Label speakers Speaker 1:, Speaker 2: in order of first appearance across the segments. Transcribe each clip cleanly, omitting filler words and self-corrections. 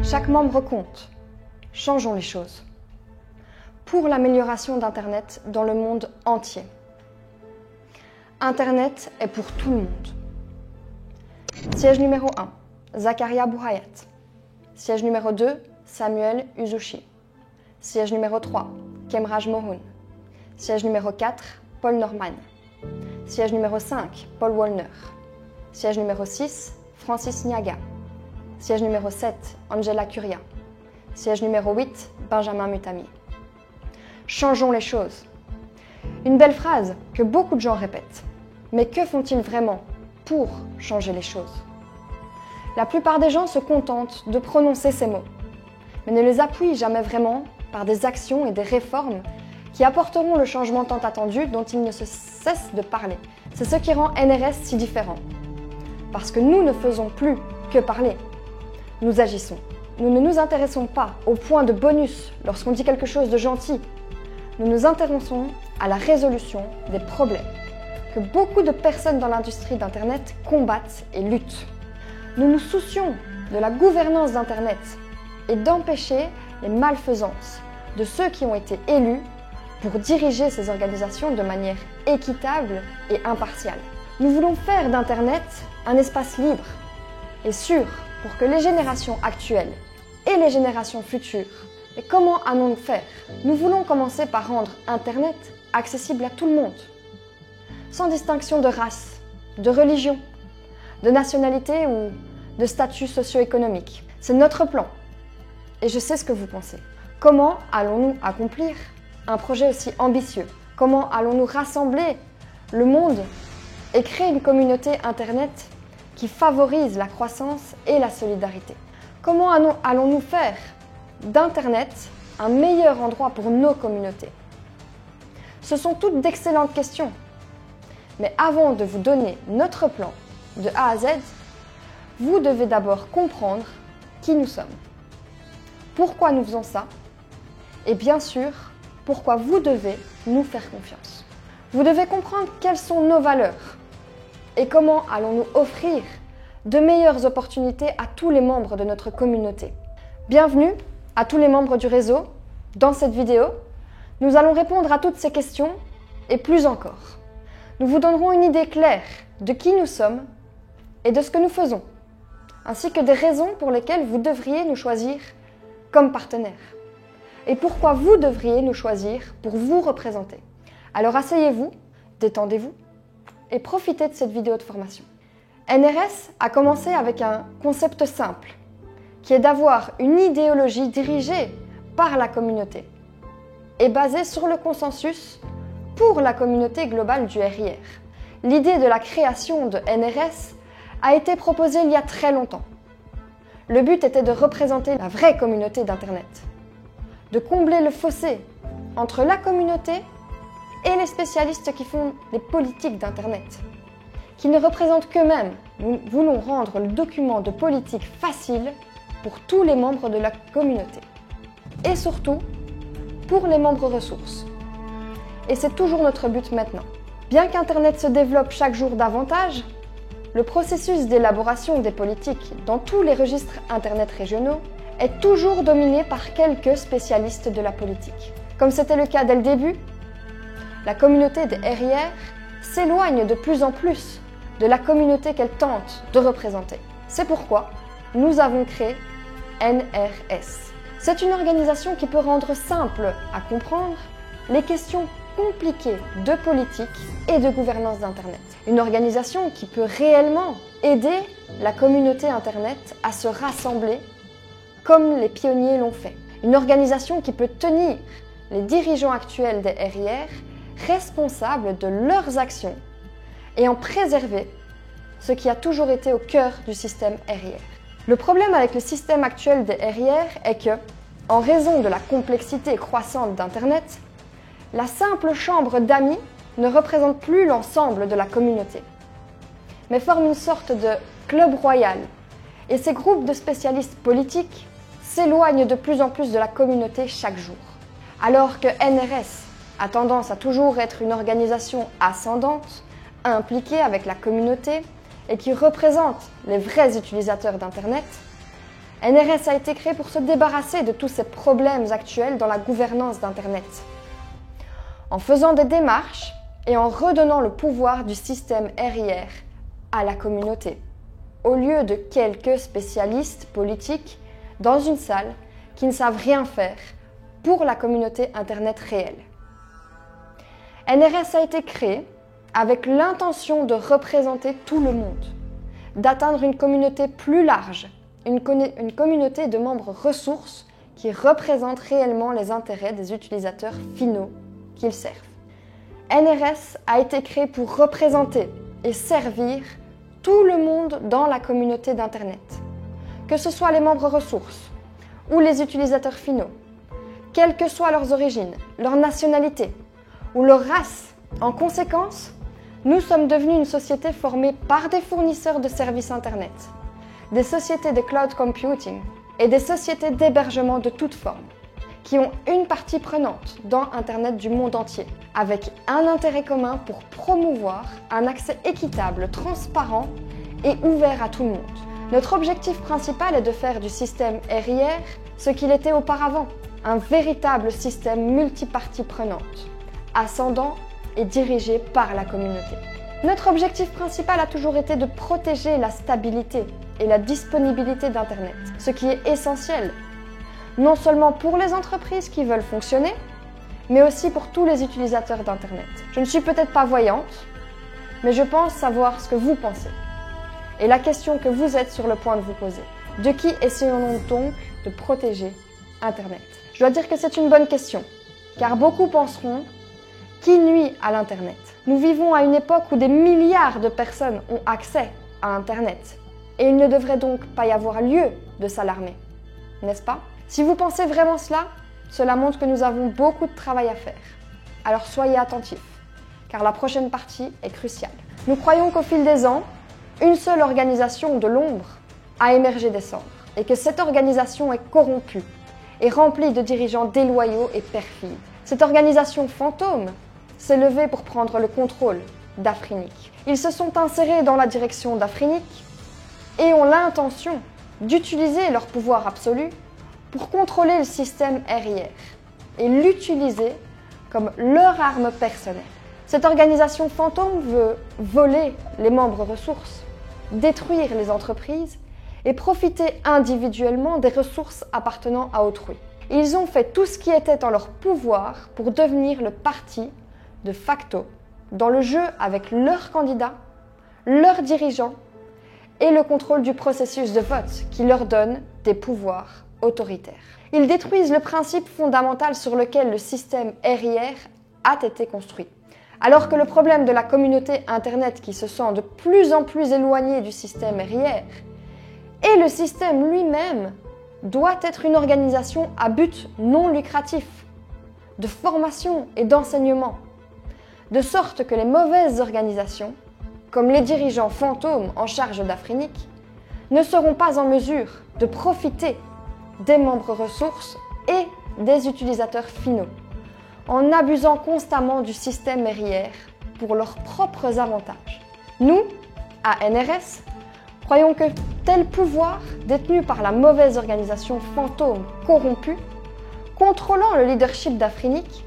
Speaker 1: Chaque membre compte. Changeons les choses. Pour l'amélioration d'Internet dans le monde entier. Internet est pour tout le monde. Siège numéro 1, Zakaria Bouhayat. Siège numéro 2, Samuel Uzushi. Siège numéro 3, Kemraj Mohun. Siège numéro 4, Paul Norman. Siège numéro 5, Paul Wollner. Siège numéro 6, Francis Niaga. Siège numéro 7, Angela Curia. Siège numéro 8, Benjamin Mutami. Changeons les choses. Une belle phrase que beaucoup de gens répètent. Mais que font-ils vraiment pour changer les choses? La plupart des gens se contentent de prononcer ces mots, mais ne les appuient jamais vraiment par des actions et des réformes qui apporteront le changement tant attendu dont ils ne se cessent de parler. C'est ce qui rend NRS si différent. Parce que nous ne faisons plus que parler. Nous agissons. Nous ne nous intéressons pas au point de bonus lorsqu'on dit quelque chose de gentil. Nous nous intéressons à la résolution des problèmes que beaucoup de personnes dans l'industrie d'Internet combattent et luttent. Nous nous soucions de la gouvernance d'Internet et d'empêcher les malfaisances de ceux qui ont été élus pour diriger ces organisations de manière équitable et impartiale. Nous voulons faire d'Internet un espace libre et sûr pour que les générations actuelles et les générations futures. Et comment allons-nous faire? Nous voulons commencer par rendre Internet accessible à tout le monde, sans distinction de race, de religion, de nationalité ou de statut socio-économique. C'est notre plan. Et je sais ce que vous pensez. Comment allons-nous accomplir un projet aussi ambitieux? Comment allons-nous rassembler le monde et créer une communauté Internet qui favorise la croissance et la solidarité? Comment allons-nous faire d'Internet un meilleur endroit pour nos communautés? Ce sont toutes d'excellentes questions. Mais avant de vous donner notre plan de A à Z, vous devez d'abord comprendre qui nous sommes, pourquoi nous faisons ça, et bien sûr, pourquoi vous devez nous faire confiance. Vous devez comprendre quelles sont nos valeurs et comment allons-nous offrir de meilleures opportunités à tous les membres de notre communauté. Bienvenue à tous les membres du réseau. Dans cette vidéo, nous allons répondre à toutes ces questions et plus encore. Nous vous donnerons une idée claire de qui nous sommes et de ce que nous faisons, ainsi que des raisons pour lesquelles vous devriez nous choisir comme partenaire et pourquoi vous devriez nous choisir pour vous représenter. Alors asseyez-vous, détendez-vous et profitez de cette vidéo de formation. NRS a commencé avec un concept simple, qui est d'avoir une idéologie dirigée par la communauté et basée sur le consensus pour la communauté globale du RIR. L'idée de la création de NRS a été proposée il y a très longtemps. Le but était de représenter la vraie communauté d'Internet, de combler le fossé entre la communauté et les spécialistes qui font des politiques d'Internet, qui ne représentent qu'eux-mêmes. Nous voulons rendre le document de politique facile pour tous les membres de la communauté, et surtout pour les membres ressources. Et c'est toujours notre but maintenant. Bien qu'Internet se développe chaque jour davantage, le processus d'élaboration des politiques dans tous les registres Internet régionaux est toujours dominé par quelques spécialistes de la politique. Comme c'était le cas dès le début, la communauté des RIR s'éloigne de plus en plus de la communauté qu'elle tente de représenter. C'est pourquoi nous avons créé NRS. C'est une organisation qui peut rendre simple à comprendre les questions compliquées de politique et de gouvernance d'Internet. Une organisation qui peut réellement aider la communauté Internet à se rassembler comme les pionniers l'ont fait. Une organisation qui peut tenir les dirigeants actuels des RIR responsables de leurs actions et en préserver ce qui a toujours été au cœur du système RIR. Le problème avec le système actuel des RIR est que, en raison de la complexité croissante d'Internet, la simple chambre d'amis ne représente plus l'ensemble de la communauté, mais forme une sorte de club royal, et ces groupes de spécialistes politiques s'éloignent de plus en plus de la communauté chaque jour. Alors que NRS a tendance à toujours être une organisation ascendante, impliquée avec la communauté et qui représente les vrais utilisateurs d'Internet, NRS a été créé pour se débarrasser de tous ces problèmes actuels dans la gouvernance d'Internet. En faisant des démarches et en redonnant le pouvoir du système RIR à la communauté, au lieu de quelques spécialistes politiques dans une salle qui ne savent rien faire pour la communauté Internet réelle. NRS a été créé avec l'intention de représenter tout le monde, d'atteindre une communauté plus large, une communauté de membres ressources qui représentent réellement les intérêts des utilisateurs finaux qu'ils servent. NRS a été créé pour représenter et servir tout le monde dans la communauté d'Internet, que ce soit les membres ressources ou les utilisateurs finaux, quelles que soient leurs origines, leur nationalité ou leur race. En conséquence, nous sommes devenus une société formée par des fournisseurs de services Internet, des sociétés de cloud computing et des sociétés d'hébergement de toutes formes, qui ont une partie prenante dans Internet du monde entier, avec un intérêt commun pour promouvoir un accès équitable, transparent et ouvert à tout le monde. Notre objectif principal est de faire du système RIR ce qu'il était auparavant, un véritable système multipartie prenante, ascendant et dirigé par la communauté. Notre objectif principal a toujours été de protéger la stabilité et la disponibilité d'Internet, ce qui est essentiel, non seulement pour les entreprises qui veulent fonctionner, mais aussi pour tous les utilisateurs d'Internet. Je ne suis peut-être pas voyante, mais je pense savoir ce que vous pensez. Et la question que vous êtes sur le point de vous poser, de qui essayons-nous donc de protéger Internet? Je dois dire que c'est une bonne question, car beaucoup penseront qui nuit à l'Internet. Nous vivons à une époque où des milliards de personnes ont accès à Internet, et il ne devrait donc pas y avoir lieu de s'alarmer, n'est-ce pas? Si vous pensez vraiment cela montre que nous avons beaucoup de travail à faire. Alors soyez attentifs, car la prochaine partie est cruciale. Nous croyons qu'au fil des ans, une seule organisation de l'ombre a émergé des cendres, et que cette organisation est corrompue et remplie de dirigeants déloyaux et perfides. Cette organisation fantôme s'est levée pour prendre le contrôle d'Afrinik. Ils se sont insérés dans la direction d'Afrinik et ont l'intention d'utiliser leur pouvoir absolu pour contrôler le système RIR et l'utiliser comme leur arme personnelle. Cette organisation fantôme veut voler les membres ressources, détruire les entreprises et profiter individuellement des ressources appartenant à autrui. Ils ont fait tout ce qui était en leur pouvoir pour devenir le parti de facto dans le jeu avec leurs candidats, leurs dirigeants et le contrôle du processus de vote qui leur donne des pouvoirs autoritaires. Ils détruisent le principe fondamental sur lequel le système RIR a été construit. Alors que le problème de la communauté Internet qui se sent de plus en plus éloignée du système RIR et le système lui-même doit être une organisation à but non lucratif, de formation et d'enseignement, de sorte que les mauvaises organisations, comme les dirigeants fantômes en charge d'Afrinik, ne seront pas en mesure de profiter des membres ressources et des utilisateurs finaux, en abusant constamment du système RIR pour leurs propres avantages. Nous, à NRS, croyons que tel pouvoir détenu par la mauvaise organisation fantôme corrompue, contrôlant le leadership d'Afrinik,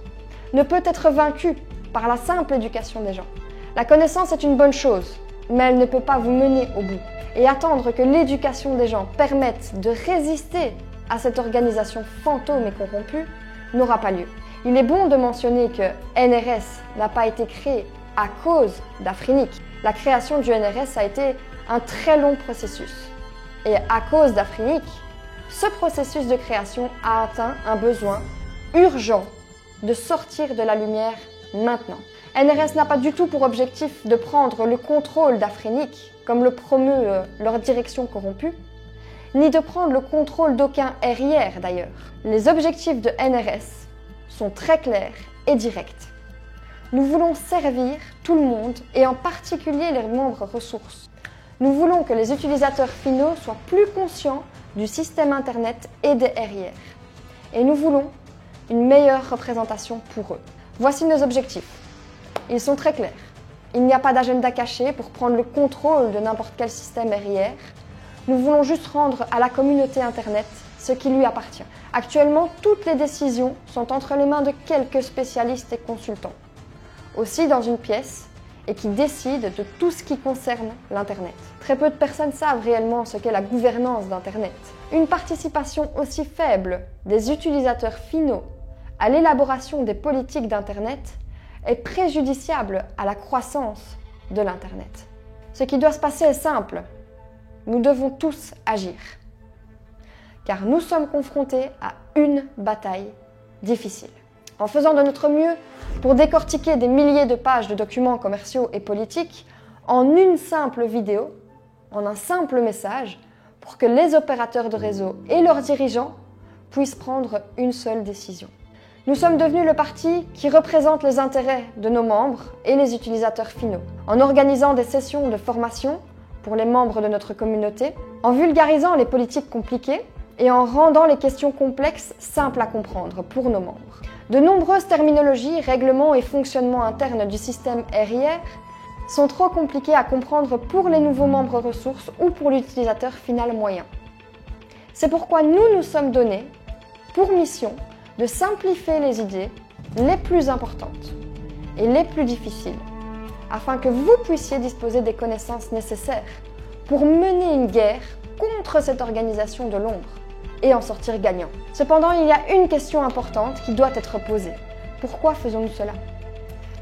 Speaker 1: ne peut être vaincu par la simple éducation des gens. La connaissance est une bonne chose, mais elle ne peut pas vous mener au bout. Et attendre que l'éducation des gens permette de résister à cette organisation fantôme et corrompue n'aura pas lieu. Il est bon de mentionner que NRS n'a pas été créé à cause d'Afrinik. La création du NRS a été un très long processus. Et à cause d'Afrinik, ce processus de création a atteint un besoin urgent de sortir de la lumière maintenant. NRS n'a pas du tout pour objectif de prendre le contrôle d'Afrinik, comme le promeut leur direction corrompue, ni de prendre le contrôle d'aucun RIR d'ailleurs. Les objectifs de NRS sont très clairs et directs. Nous voulons servir tout le monde et en particulier les membres ressources. Nous voulons que les utilisateurs finaux soient plus conscients du système Internet et des RIR. Et nous voulons une meilleure représentation pour eux. Voici nos objectifs. Ils sont très clairs. Il n'y a pas d'agenda caché pour prendre le contrôle de n'importe quel système RIR. Nous voulons juste rendre à la communauté Internet ce qui lui appartient. Actuellement, toutes les décisions sont entre les mains de quelques spécialistes et consultants, aussi dans une pièce, et qui décident de tout ce qui concerne l'Internet. Très peu de personnes savent réellement ce qu'est la gouvernance d'Internet. Une participation aussi faible des utilisateurs finaux à l'élaboration des politiques d'Internet est préjudiciable à la croissance de l'Internet. Ce qui doit se passer est simple. Nous devons tous agir. Car nous sommes confrontés à une bataille difficile. En faisant de notre mieux pour décortiquer des milliers de pages de documents commerciaux et politiques en une simple vidéo, en un simple message, pour que les opérateurs de réseau et leurs dirigeants puissent prendre une seule décision. Nous sommes devenus le parti qui représente les intérêts de nos membres et les utilisateurs finaux, en organisant des sessions de formation pour les membres de notre communauté, en vulgarisant les politiques compliquées et en rendant les questions complexes simples à comprendre pour nos membres. De nombreuses terminologies, règlements et fonctionnements internes du système RIR sont trop compliqués à comprendre pour les nouveaux membres ressources ou pour l'utilisateur final moyen. C'est pourquoi nous nous sommes donnés pour mission de simplifier les idées les plus importantes et les plus difficiles, afin que vous puissiez disposer des connaissances nécessaires pour mener une guerre contre cette organisation de l'ombre et en sortir gagnant. Cependant, il y a une question importante qui doit être posée. Pourquoi faisons-nous cela ?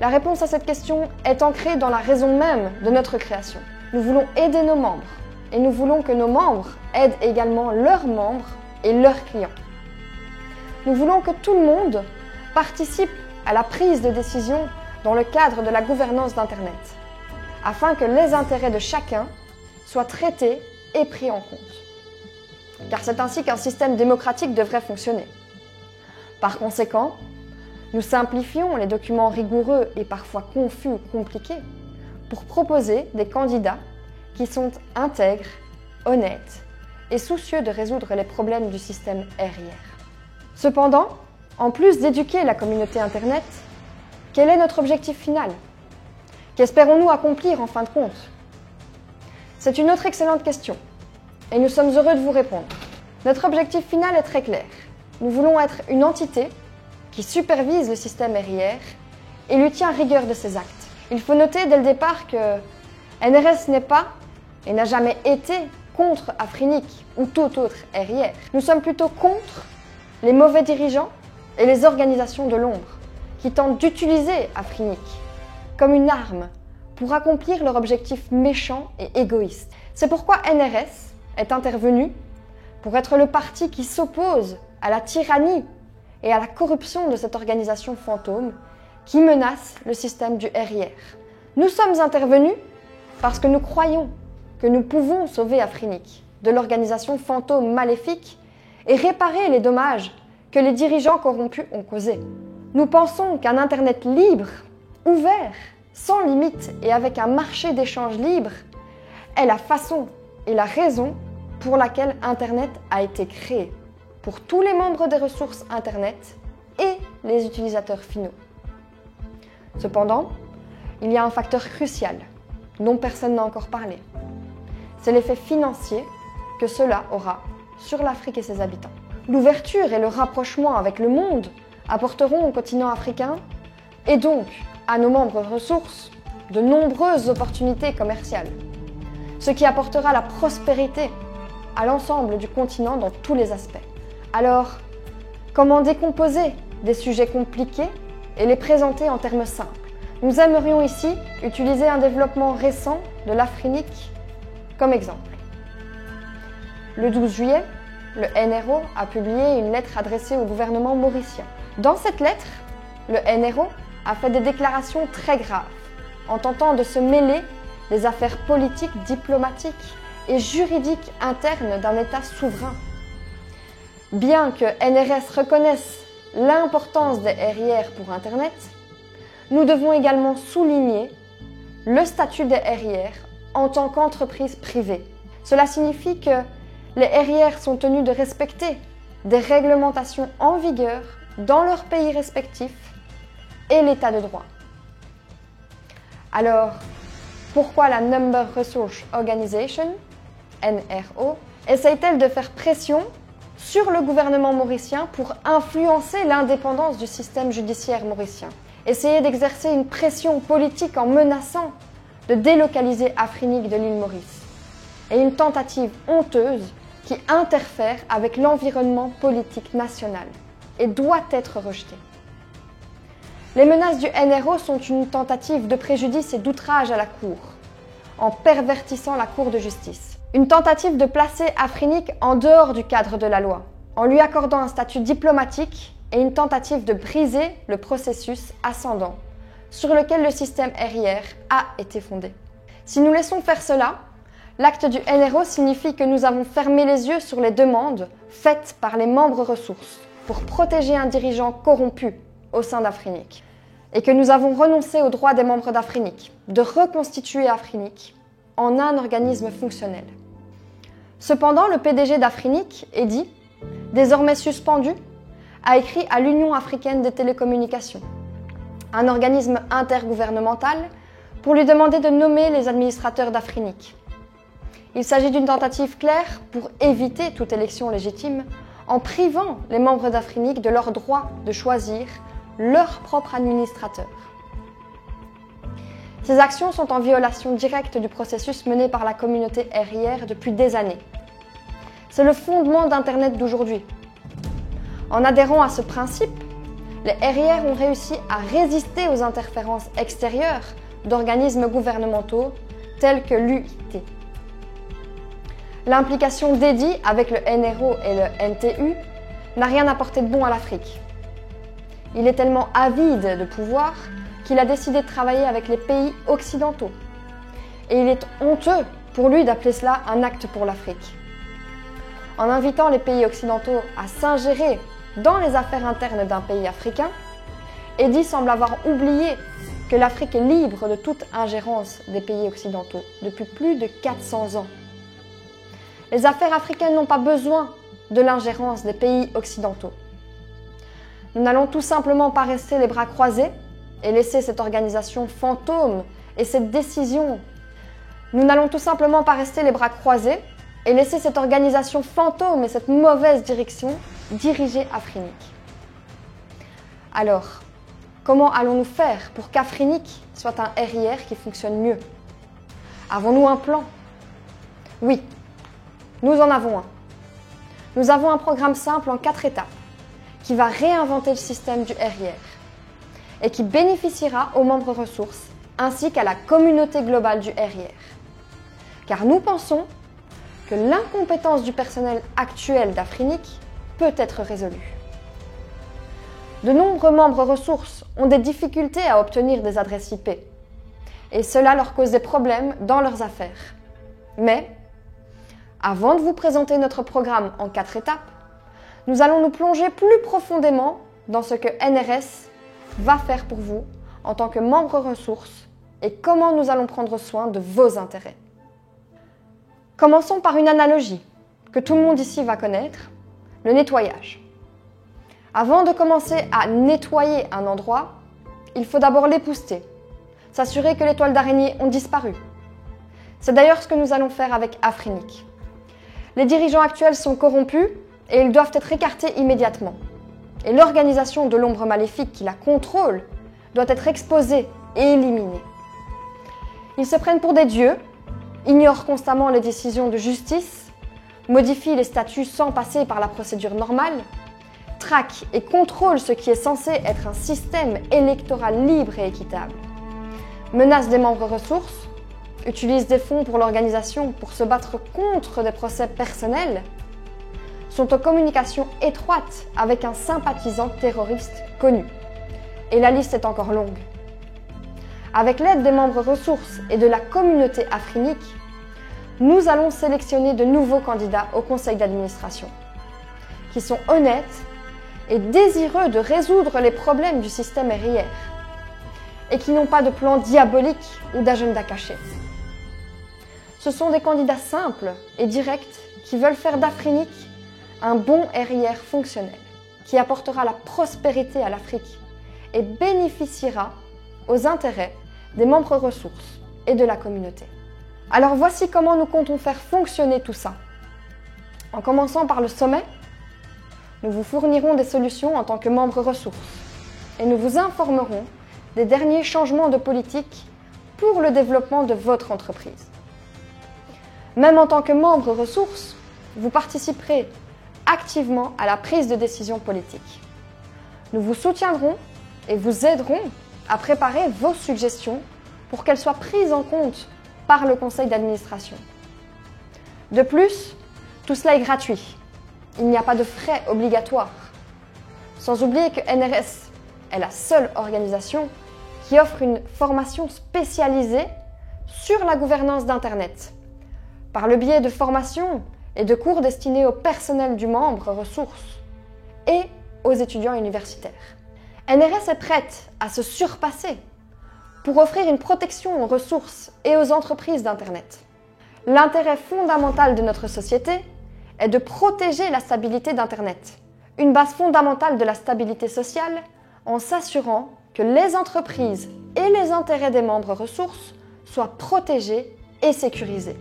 Speaker 1: La réponse à cette question est ancrée dans la raison même de notre création. Nous voulons aider nos membres et nous voulons que nos membres aident également leurs membres et leurs clients. Nous voulons que tout le monde participe à la prise de décision dans le cadre de la gouvernance d'Internet, afin que les intérêts de chacun soient traités et pris en compte. Car c'est ainsi qu'un système démocratique devrait fonctionner. Par conséquent, nous simplifions les documents rigoureux et parfois confus ou compliqués pour proposer des candidats qui sont intègres, honnêtes et soucieux de résoudre les problèmes du système RIR. Cependant, en plus d'éduquer la communauté Internet, quel est notre objectif final ? Qu'espérons-nous accomplir en fin de compte ? C'est une autre excellente question et nous sommes heureux de vous répondre. Notre objectif final est très clair. Nous voulons être une entité qui supervise le système RIR et lui tient rigueur de ses actes. Il faut noter dès le départ que NRS n'est pas et n'a jamais été contre Afrinic ou tout autre RIR. Nous sommes plutôt contre les mauvais dirigeants et les organisations de l'ombre qui tentent d'utiliser Afrinic comme une arme pour accomplir leur objectif méchant et égoïste. C'est pourquoi NRS est intervenu pour être le parti qui s'oppose à la tyrannie et à la corruption de cette organisation fantôme qui menace le système du RIR. Nous sommes intervenus parce que nous croyons que nous pouvons sauver Afrinic de l'organisation fantôme maléfique et réparer les dommages que les dirigeants corrompus ont causés. Nous pensons qu'un Internet libre, ouvert, sans limite et avec un marché d'échange libre est la façon et la raison pour laquelle Internet a été créé, pour tous les membres des ressources Internet et les utilisateurs finaux. Cependant, il y a un facteur crucial dont personne n'a encore parlé. C'est l'effet financier que cela aura sur l'Afrique et ses habitants. L'ouverture et le rapprochement avec le monde apporteront au continent africain et donc à nos membres ressources de nombreuses opportunités commerciales, ce qui apportera la prospérité à l'ensemble du continent dans tous les aspects. Alors, comment décomposer des sujets compliqués et les présenter en termes simples ? Nous aimerions ici utiliser un développement récent de l'Afrinic comme exemple. Le 12 juillet, le NRO a publié une lettre adressée au gouvernement mauricien. Dans cette lettre, le NRO a fait des déclarations très graves en tentant de se mêler des affaires politiques, diplomatiques et juridiques internes d'un État souverain. Bien que NRS reconnaisse l'importance des RIR pour Internet, nous devons également souligner le statut des RIR en tant qu'entreprise privée. Cela signifie que les RIR sont tenus de respecter des réglementations en vigueur dans leurs pays respectifs et l'état de droit. Alors, pourquoi la Number Resource Organization NRO essaye-t-elle de faire pression sur le gouvernement mauricien pour influencer l'indépendance du système judiciaire mauricien? Essayer d'exercer une pression politique en menaçant de délocaliser Afrinic de l'île Maurice. Et une tentative honteuse qui interfère avec l'environnement politique national et doit être rejetée. Les menaces du NRO sont une tentative de préjudice et d'outrage à la Cour, en pervertissant la Cour de justice. Une tentative de placer Afrinic en dehors du cadre de la loi, en lui accordant un statut diplomatique et une tentative de briser le processus ascendant sur lequel le système RIR a été fondé. Si nous laissons faire cela, l'acte du NRO signifie que nous avons fermé les yeux sur les demandes faites par les membres ressources pour protéger un dirigeant corrompu au sein d'Afrinic et que nous avons renoncé au droit des membres d'Afrinic de reconstituer Afrinic en un organisme fonctionnel. Cependant, le PDG d'Afrinic, Eddy, désormais suspendu, a écrit à l'Union africaine des télécommunications, un organisme intergouvernemental, pour lui demander de nommer les administrateurs d'Afrinic. Il s'agit d'une tentative claire pour éviter toute élection légitime en privant les membres d'Afrinic de leur droit de choisir leur propre administrateur. Ces actions sont en violation directe du processus mené par la communauté RIR depuis des années. C'est le fondement d'Internet d'aujourd'hui. En adhérant à ce principe, les RIR ont réussi à résister aux interférences extérieures d'organismes gouvernementaux tels que l'UIT. L'implication d'Eddy avec le NRO et le NTU n'a rien apporté de bon à l'Afrique. Il est tellement avide de pouvoir qu'il a décidé de travailler avec les pays occidentaux. Et il est honteux pour lui d'appeler cela un acte pour l'Afrique. En invitant les pays occidentaux à s'ingérer dans les affaires internes d'un pays africain, Eddy semble avoir oublié que l'Afrique est libre de toute ingérence des pays occidentaux depuis plus de 400 ans. Les affaires africaines n'ont pas besoin de l'ingérence des pays occidentaux. Nous n'allons tout simplement pas rester les bras croisés et laisser cette organisation fantôme et cette décision. Nous n'allons tout simplement pas rester les bras croisés et laisser cette organisation fantôme et cette mauvaise direction diriger Afrinic. Alors, comment allons-nous faire pour qu'Afrinic soit un RIR qui fonctionne mieux? Avons-nous un plan? Oui, nous en avons un. Nous avons un programme simple en 4 étapes qui va réinventer le système du RIR et qui bénéficiera aux membres ressources ainsi qu'à la communauté globale du RIR. Car nous pensons que l'incompétence du personnel actuel d'Afrinic peut être résolue. De nombreux membres ressources ont des difficultés à obtenir des adresses IP et cela leur cause des problèmes dans leurs affaires. Mais, avant de vous présenter notre programme en 4 étapes, nous allons nous plonger plus profondément dans ce que NRS va faire pour vous en tant que membre ressources et comment nous allons prendre soin de vos intérêts. Commençons par une analogie que tout le monde ici va connaître, le nettoyage. Avant de commencer à nettoyer un endroit, il faut d'abord l'épousseter, s'assurer que les toiles d'araignée ont disparu. C'est d'ailleurs ce que nous allons faire avec Afrinic. Les dirigeants actuels sont corrompus et ils doivent être écartés immédiatement. Et l'organisation de l'ombre maléfique qui la contrôle doit être exposée et éliminée. Ils se prennent pour des dieux, ignorent constamment les décisions de justice, modifient les statuts sans passer par la procédure normale, traquent et contrôlent ce qui est censé être un système électoral libre et équitable, menacent des membres ressources, utilisent des fonds pour l'organisation pour se battre contre des procès personnels, sont en communication étroite avec un sympathisant terroriste connu. Et la liste est encore longue. Avec l'aide des membres ressources et de la communauté Afrinic, nous allons sélectionner de nouveaux candidats au conseil d'administration, qui sont honnêtes et désireux de résoudre les problèmes du système RIR, et qui n'ont pas de plan diabolique ou d'agenda caché. Ce sont des candidats simples et directs qui veulent faire d'Afrinic un bon RIR fonctionnel, qui apportera la prospérité à l'Afrique et bénéficiera aux intérêts des membres ressources et de la communauté. Alors voici comment nous comptons faire fonctionner tout ça. En commençant par le sommet, nous vous fournirons des solutions en tant que membres ressources et nous vous informerons des derniers changements de politique pour le développement de votre entreprise. Même en tant que membre ressources, vous participerez activement à la prise de décision politique. Nous vous soutiendrons et vous aiderons à préparer vos suggestions pour qu'elles soient prises en compte par le conseil d'administration. De plus, tout cela est gratuit. Il n'y a pas de frais obligatoires. Sans oublier que NRS est la seule organisation qui offre une formation spécialisée sur la gouvernance d'Internet, par le biais de formations et de cours destinés au personnel du membre ressources et aux étudiants universitaires. NRS est prête à se surpasser pour offrir une protection aux ressources et aux entreprises d'Internet. L'intérêt fondamental de notre société est de protéger la stabilité d'Internet, une base fondamentale de la stabilité sociale, en s'assurant que les entreprises et les intérêts des membres ressources soient protégés et sécurisés.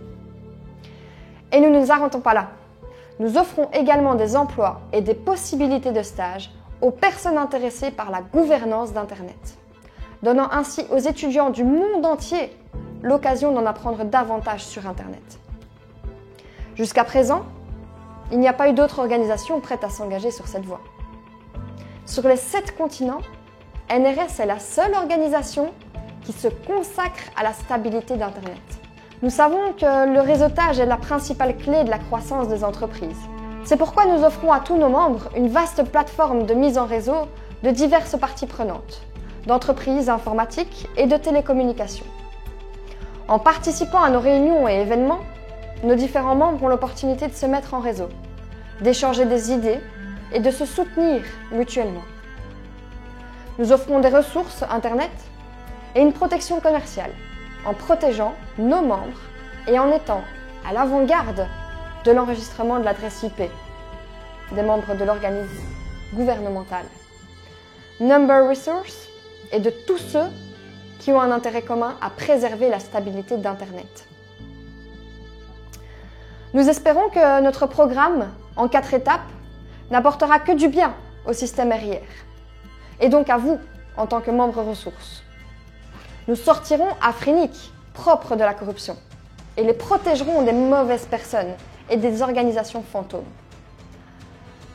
Speaker 1: Et nous ne nous arrêtons pas là. Nous offrons également des emplois et des possibilités de stage aux personnes intéressées par la gouvernance d'Internet, donnant ainsi aux étudiants du monde entier l'occasion d'en apprendre davantage sur Internet. Jusqu'à présent, il n'y a pas eu d'autre organisation prête à s'engager sur cette voie. Sur les 7 continents, NRS est la seule organisation qui se consacre à la stabilité d'Internet. Nous savons que le réseautage est la principale clé de la croissance des entreprises. C'est pourquoi nous offrons à tous nos membres une vaste plateforme de mise en réseau de diverses parties prenantes, d'entreprises informatiques et de télécommunications. En participant à nos réunions et événements, nos différents membres ont l'opportunité de se mettre en réseau, d'échanger des idées et de se soutenir mutuellement. Nous offrons des ressources Internet et une protection commerciale en protégeant nos membres et en étant à l'avant-garde de l'enregistrement de l'adresse IP des membres de l'organisme gouvernemental, Number Resource et de tous ceux qui ont un intérêt commun à préserver la stabilité d'Internet. Nous espérons que notre programme, en 4 étapes, n'apportera que du bien au système RIR, et donc à vous, en tant que membres ressources. Nous sortirons Afrinic, propre de la corruption, et les protégerons des mauvaises personnes et des organisations fantômes.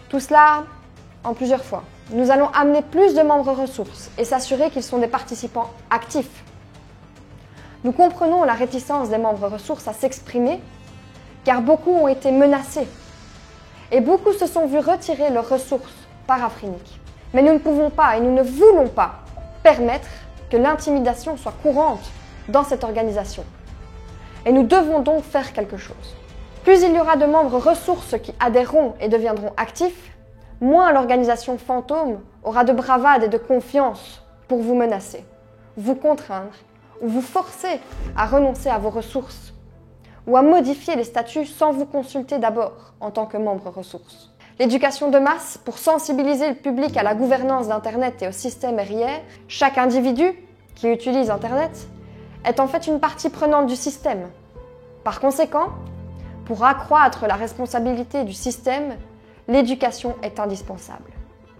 Speaker 1: Tout cela en plusieurs fois. Nous allons amener plus de membres ressources et s'assurer qu'ils sont des participants actifs. Nous comprenons la réticence des membres ressources à s'exprimer, car beaucoup ont été menacés et beaucoup se sont vus retirer leurs ressources par Afrinic. Mais nous ne pouvons pas et nous ne voulons pas permettre que l'intimidation soit courante dans cette organisation. Et nous devons donc faire quelque chose. Plus il y aura de membres ressources qui adhéreront et deviendront actifs, moins l'organisation fantôme aura de bravade et de confiance pour vous menacer, vous contraindre ou vous forcer à renoncer à vos ressources ou à modifier les statuts sans vous consulter d'abord en tant que membre ressources. L'éducation de masse pour sensibiliser le public à la gouvernance d'Internet et au système RIR, chaque individu qui utilise Internet est en fait une partie prenante du système. Par conséquent, pour accroître la responsabilité du système, l'éducation est indispensable.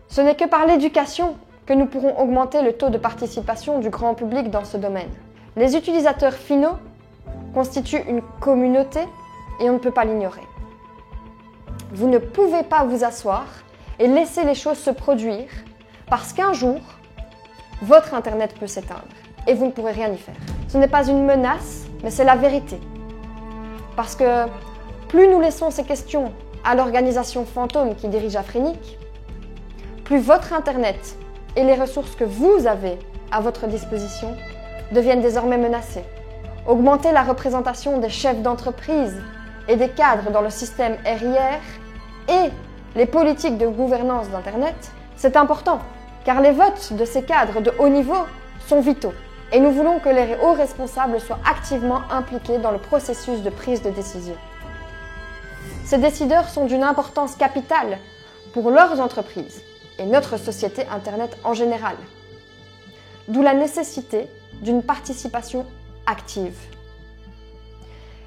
Speaker 1: Ce n'est que par l'éducation que nous pourrons augmenter le taux de participation du grand public dans ce domaine. Les utilisateurs finaux constituent une communauté et on ne peut pas l'ignorer. Vous ne pouvez pas vous asseoir et laisser les choses se produire parce qu'un jour, votre Internet peut s'éteindre et vous ne pourrez rien y faire. Ce n'est pas une menace, mais c'est la vérité. Parce que plus nous laissons ces questions à l'organisation fantôme qui dirige Afrinic, plus votre Internet et les ressources que vous avez à votre disposition deviennent désormais menacées. Augmenter la représentation des chefs d'entreprise et des cadres dans le système RIR et les politiques de gouvernance d'Internet, c'est important, car les votes de ces cadres de haut niveau sont vitaux. Et nous voulons que les hauts responsables soient activement impliqués dans le processus de prise de décision. Ces décideurs sont d'une importance capitale pour leurs entreprises et notre société Internet en général. D'où la nécessité d'une participation active.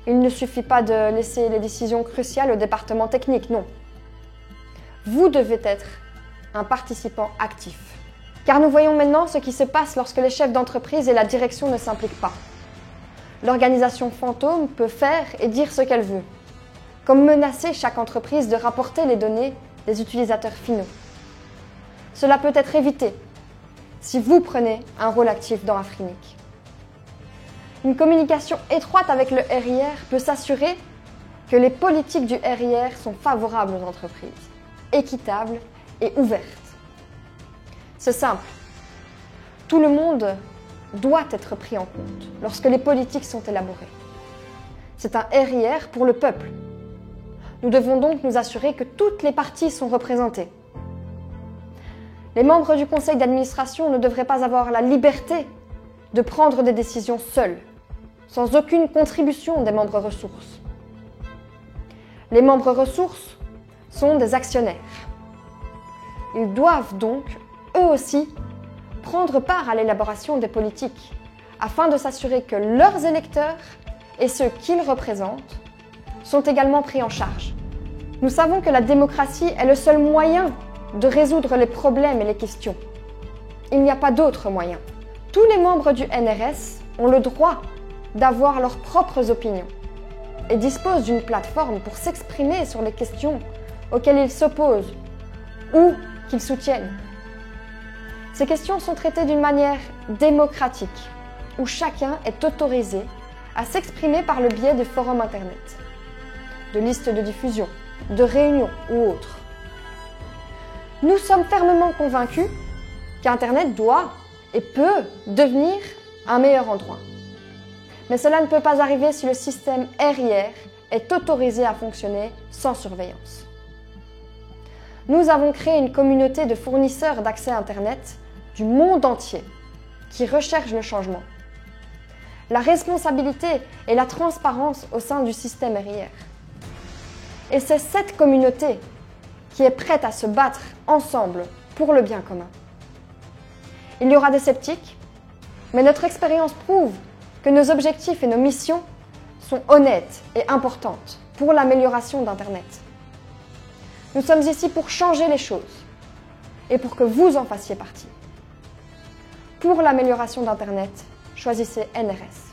Speaker 1: Il ne suffit pas de laisser les décisions cruciales au département technique, non. Vous devez être un participant actif. Car nous voyons maintenant ce qui se passe lorsque les chefs d'entreprise et la direction ne s'impliquent pas. L'organisation fantôme peut faire et dire ce qu'elle veut, comme menacer chaque entreprise de rapporter les données des utilisateurs finaux. Cela peut être évité si vous prenez un rôle actif dans Afrinic. Une communication étroite avec le RIR peut s'assurer que les politiques du RIR sont favorables aux entreprises, équitables et ouvertes. C'est simple. Tout le monde doit être pris en compte lorsque les politiques sont élaborées. C'est un RIR pour le peuple. Nous devons donc nous assurer que toutes les parties sont représentées. Les membres du conseil d'administration ne devraient pas avoir la liberté de prendre des décisions seuls, sans aucune contribution des membres ressources. Les membres ressources sont des actionnaires. Ils doivent donc, eux aussi, prendre part à l'élaboration des politiques, afin de s'assurer que leurs électeurs et ceux qu'ils représentent sont également pris en charge. Nous savons que la démocratie est le seul moyen de résoudre les problèmes et les questions. Il n'y a pas d'autre moyen. Tous les membres du NRS ont le droit d'avoir leurs propres opinions et disposent d'une plateforme pour s'exprimer sur les questions auxquelles ils s'opposent ou qu'ils soutiennent. Ces questions sont traitées d'une manière démocratique, où chacun est autorisé à s'exprimer par le biais de forums Internet, de listes de diffusion, de réunions ou autres. Nous sommes fermement convaincus qu'Internet doit et peut devenir un meilleur endroit. Mais cela ne peut pas arriver si le système RIR est autorisé à fonctionner sans surveillance. Nous avons créé une communauté de fournisseurs d'accès Internet du monde entier qui recherchent le changement, la responsabilité et la transparence au sein du système RIR. Et c'est cette communauté qui est prête à se battre ensemble pour le bien commun. Il y aura des sceptiques, mais notre expérience prouve que nos objectifs et nos missions sont honnêtes et importantes pour l'amélioration d'Internet. Nous sommes ici pour changer les choses et pour que vous en fassiez partie. Pour l'amélioration d'Internet, choisissez NRS.